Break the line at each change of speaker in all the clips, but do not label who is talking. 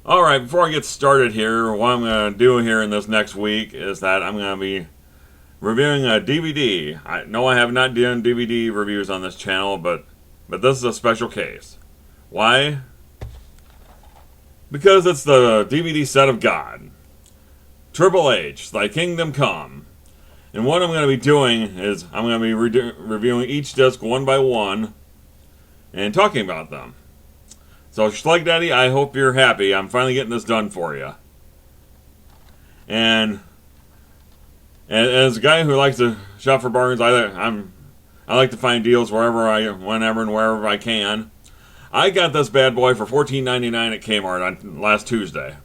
Alright, before I get started here, what I'm going to do here in this next week is that I'm going to be reviewing a DVD. I know I have not done DVD reviews on this channel, but this is a special case. Why? Because it's the DVD set of God. Triple H, Thy Kingdom Come. And what I'm going to be doing is I'm going to be reviewing each disc one by one and talking about them. So, Schleg Daddy, I hope you're happy. I'm finally getting this done for you. And as a guy who likes to shop for bargains, I like to find deals whenever and wherever I can. I got this bad boy for $14.99 at Kmart on last Tuesday.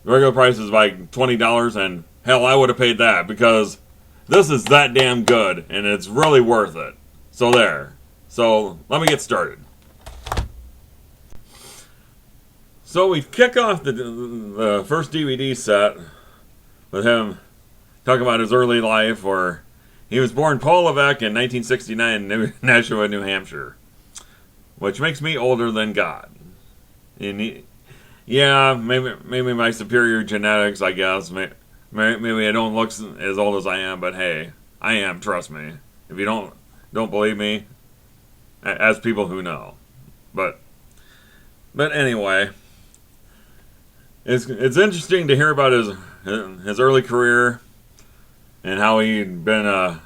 The regular price is like $20, and hell, I would have paid that because this is that damn good, and it's really worth it. So there. So let me get started. So we kick off the first DVD set with him talking about his early life, where he was born Paul Levesque in 1969 in Nashua, New Hampshire, which makes me older than God. Yeah, maybe my superior genetics, I guess. Maybe I don't look as old as I am, but hey, I am. Trust me. If you don't believe me, ask people who know. But anyway. It's interesting to hear about his early career and how he'd been a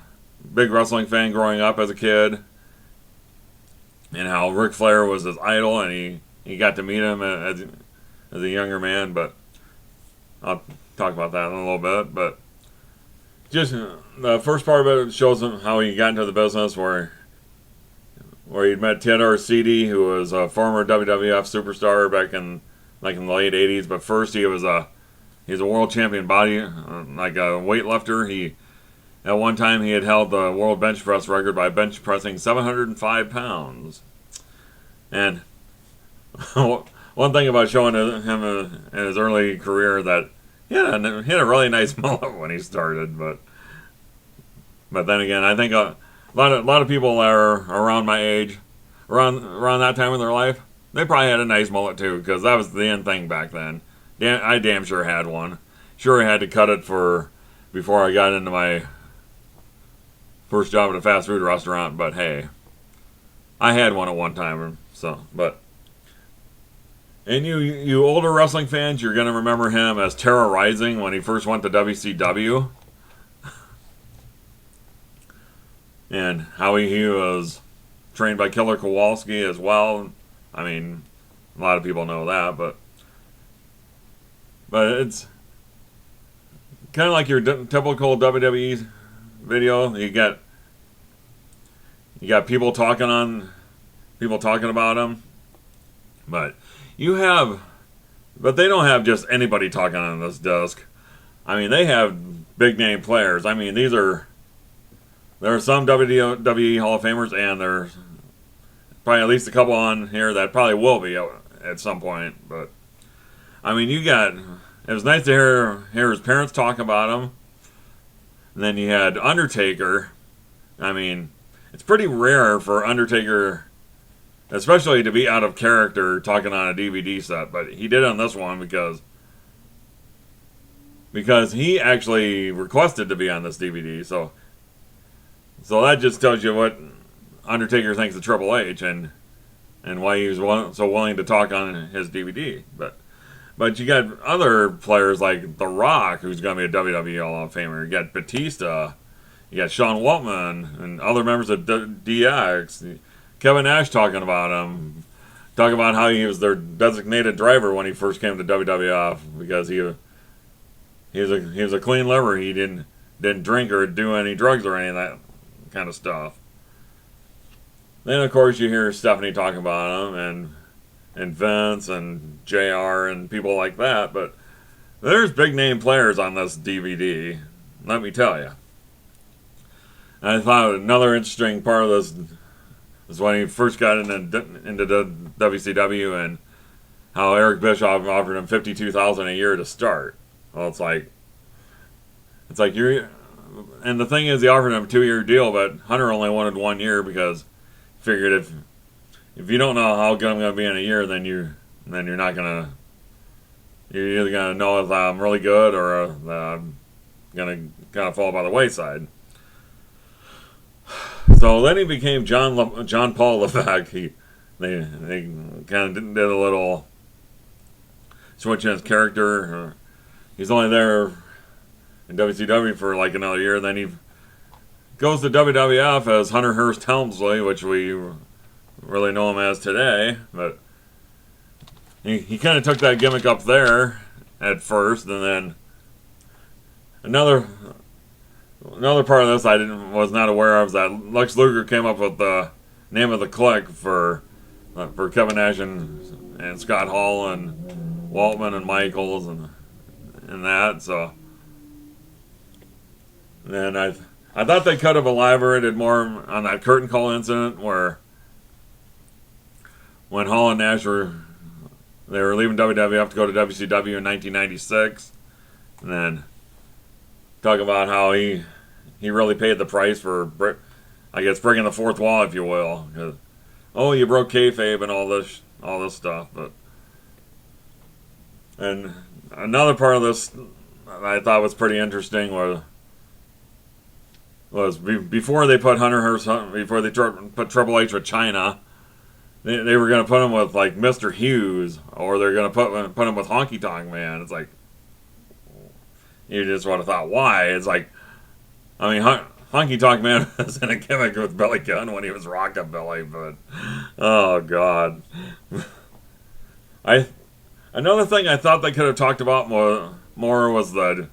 big wrestling fan growing up as a kid, and how Ric Flair was his idol, and he got to meet him as a younger man. But I'll talk about that in a little bit. But just the first part of it shows him how he got into the business, where he'd met Ted Arcidi, who was a former WWF superstar back in the late 80s, but first he was a world champion like a weightlifter. At one time he had held the world bench press record by bench pressing 705 pounds. And one thing about showing him in his early career, that he had a really nice mullet when he started, but then again, I think a lot of people that are around my age, around that time in their life, they probably had a nice mullet too, because that was the end thing back then. I damn sure had one. Sure, I had to cut it before I got into my first job at a fast food restaurant, but hey, I had one at one time. And you older wrestling fans, you're gonna remember him as Terra Rising when he first went to WCW, and how he was trained by Killer Kowalski as well. I mean, a lot of people know that, but it's kind of like your typical WWE video. You got people talking about him, but they don't have just anybody talking on this disc. I mean, they have big name players. I mean, there are some WWE Hall of Famers, and there's probably at least a couple on here that probably will be at some point. But I mean, it was nice to hear his parents talk about him. And then you had Undertaker. I mean, it's pretty rare for Undertaker, especially to be out of character talking on a DVD set, but he did on this one because he actually requested to be on this DVD. So that just tells you what Undertaker thinks of Triple H and why he was so willing to talk on his DVD. But you got other players like The Rock, who's going to be a WWE Hall of Famer. You got Batista. You got Sean Waltman and other members of DX. Kevin Nash talking about him. Talking about how he was their designated driver when he first came to WWF, because he was a clean liver. He didn't drink or do any drugs or any of that kind of stuff. Then, of course, you hear Stephanie talking about him, and Vince and JR and people like that. But there's big name players on this DVD, let me tell you. And I thought another interesting part of this is when he first got into WCW, and how Eric Bischoff offered him $52,000 a year to start. Well, it's like you're, and the thing is, he offered him a 2-year deal, but Hunter only wanted 1 year because figured if you don't know how good I'm going to be in a year, then and then you're either gonna know if I'm really good or I'm gonna kind of fall by the wayside. So then he became John Paul Levesque. They kind of did a little switch in his character. He's only there in WCW for like another year. Then he goes to WWF as Hunter Hearst Helmsley, which we really know him as today. But he kind of took that gimmick up there at first, and then another part of this I was not aware of is that Lex Luger came up with the name of the Clique for Kevin Nash and Scott Hall and Waltman and Michaels and that. So then I thought they could have elaborated more on that curtain call incident where when Hall and Nash were leaving WWF to go to WCW in 1996, and then talk about how he really paid the price for, I guess, breaking the fourth wall, if you will. You broke kayfabe and all this stuff. And another part of this I thought was pretty interesting was before they put before they put Triple H with China, they were going to put him with like Mr. Hughes, or they're going to put him with Honky Tonk Man. It's like, you just would have thought, why? It's like, I mean, Honky Tonk Man was in a gimmick with Billy Gunn when he was Rockabilly, but oh god. Another thing I thought they could have talked about more was like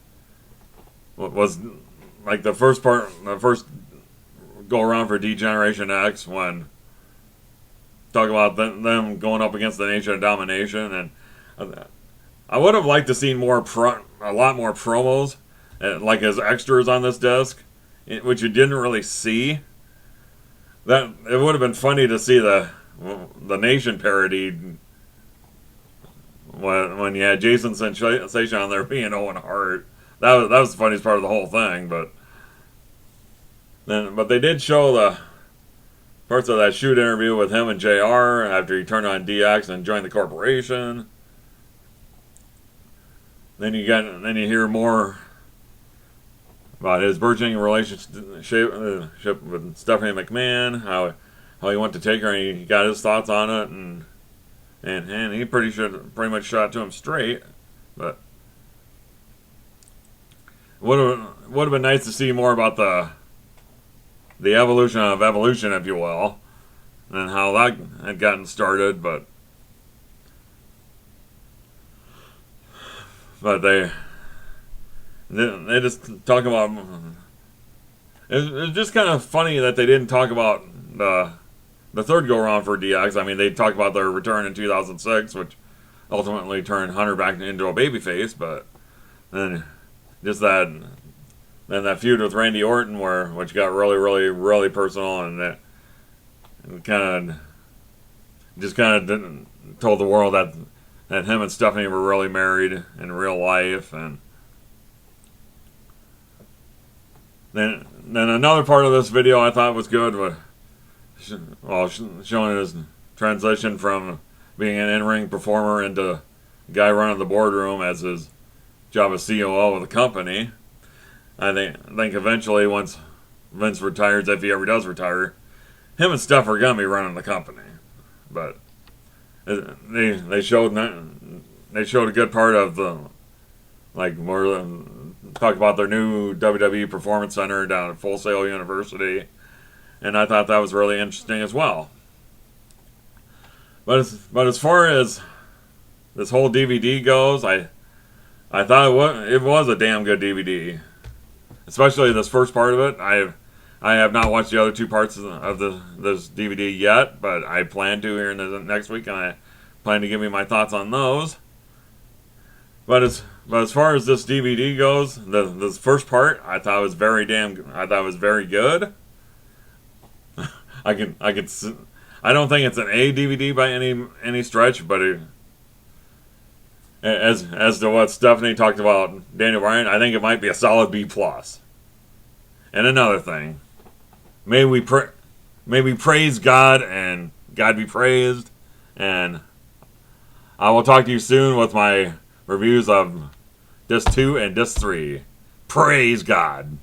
the first go around for D-Generation X, when talk about them going up against the Nation of Domination, and I would have liked to see a lot more promos, like as extras on this disc, which you didn't really see. That it would have been funny to see the Nation parody when you had Jason Sensation on there being Owen Hart. That was the funniest part of the whole thing. But they did show the parts of that shoot interview with him and JR after he turned on DX and joined the corporation. Then you hear more about his burgeoning relationship with Stephanie McMahon, how he went to take her, and he got his thoughts on it, and he pretty much shot to him straight. But would have been nice to see more about the evolution of evolution, if you will, and how that had gotten started. But they just talk about. It's just kind of funny that they didn't talk about the third go around for DX. I mean, they talked about their return in 2006, which ultimately turned Hunter back into a babyface. But then just that feud with Randy Orton, which got really, really, really personal, and that kind of told the world that him and Stephanie were really married in real life. And then another part of this video I thought was good was showing his transition from being an in-ring performer into guy running the boardroom as his job as COO of the company. I think eventually, once Vince retires, if he ever does retire, him and Steph are gonna be running the company. But they showed a good part of talk about their new WWE Performance Center down at Full Sail University, and I thought that was really interesting as well. But as far as this whole DVD goes, I thought it was a damn good DVD, especially this first part of it. I have not watched the other two parts of this DVD yet, but I plan to here in the next week, and I plan to give you my thoughts on those. But as far as this DVD goes, this first part I thought was very good. I don't think it's an A DVD by any stretch, but as to what Stephanie talked about Daniel Bryan, I think it might be a solid B+. And another thing, may we praise God and God be praised, and I will talk to you soon with my reviews of Disc 2 and Disc 3. Praise God.